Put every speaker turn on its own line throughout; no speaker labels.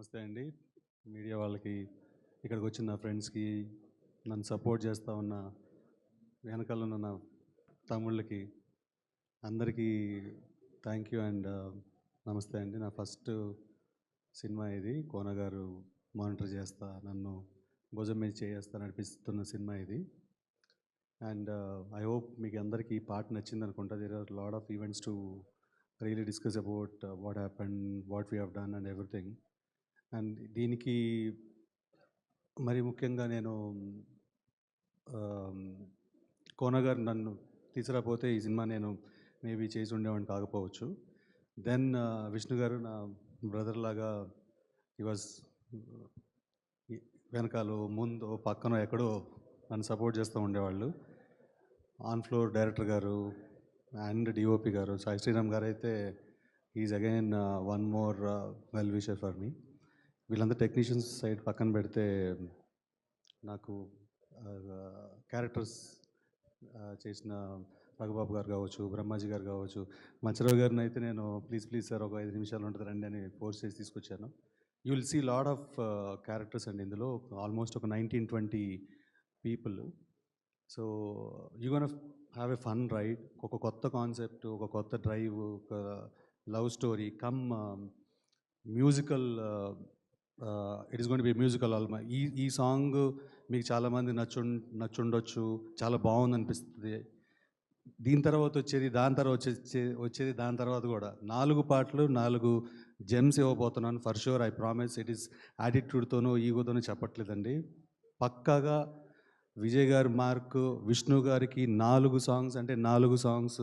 నమస్తే అండి మీడియా వాళ్ళకి, ఇక్కడికి వచ్చిన నా ఫ్రెండ్స్కి, నన్ను సపోర్ట్ చేస్తూ ఉన్న వెనకాల ఉన్న నా తమ్ముళ్ళకి అందరికీ థ్యాంక్ యూ అండ్ నమస్తే అండి. నా ఫస్ట్ సినిమా ఇది. కోన గారు మానిటర్ చేస్తా, నన్ను భుజం మీద చేస్తా నడిపిస్తున్న సినిమా ఇది. అండ్ ఐ హోప్ మీకు అందరికీ ఈ పాట నచ్చింది అనుకుంటా. There are lot of events to really discuss about what happen, what we have done and everything. And దీనికి మరి ముఖ్యంగా నేను కోన గారు నన్ను తీసుకురాపోతే ఈ సినిమా నేను మేబీ చేసి ఉండేవాడిని కాకపోవచ్చు. దెన్ విష్ణు గారు నా బ్రదర్ లాగా ఈ వాజ్ వెనకాల ముందు పక్కన ఎక్కడో నన్ను సపోర్ట్ చేస్తూ ఉండేవాళ్ళు. ఆన్ ఫ్లోర్ డైరెక్టర్ గారు అండ్ డిఓపి గారు సాయి శ్రీరామ్ గారు అయితే is again one more well wisher for me. వీళ్ళంతా టెక్నీషియన్స్ సైడ్ పక్కన పెడితే నాకు క్యారెక్టర్స్ చేసిన రఘుబాబు గారు కావచ్చు, బ్రహ్మాజీ గారు కావచ్చు, మచ్చరావు గారిని అయితే నేను ప్లీజ్ సార్ ఒక 5 నిమిషాలు ఉంటుంది రండి అని ఫోర్స్ చేసి తీసుకొచ్చాను. You will see lot of characters అండి ఇందులో, ఆల్మోస్ట్ ఒక 19-20 people. So you gon have a fun ride. ఒక కొత్త కాన్సెప్ట్, ఒక కొత్త డ్రైవ్, ఒక love story come musical. It is gon be musical ఆల్మా. ఈ సాంగ్ మీకు చాలామంది నచ్చుండొచ్చు, చాలా బాగుంది అనిపిస్తుంది. దీని తర్వాత వచ్చేది, దాని తర్వాత వచ్చేది దాని తర్వాత కూడా 4 పాటలు 4 జెమ్స్ ఇవ్వబోతున్నాను. For sure, I promise. It is యాటిట్యూడ్తోనో ఈగోతోనో చెప్పట్లేదండి. పక్కాగా విజయ్ గారి మార్క్, విష్ణు గారికి 4 సాంగ్స్ అంటే 4 songs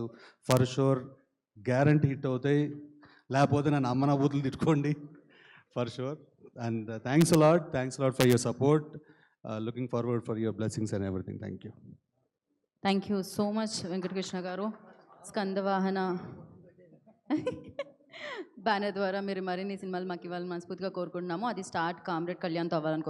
for sure guarantee hit అవుతాయి. లేకపోతే నన్ను అమ్మ నవ్వుతులు తిట్టుకోండి for sure. And thanks a lot for your support. Looking forward for your blessings and everything. Thank you.
Thank you so much Venkatakrishna garu. Skandavahana banner ద్వారా మీరు మరిన్ని సినిమాలు మాకు ఇవ్వాలని మనస్ఫూర్తిగా కోరుకుంటున్నాము. అది స్టార్ట్ కామ్రేడ్ కళ్యాణ్తో అవ్వాలని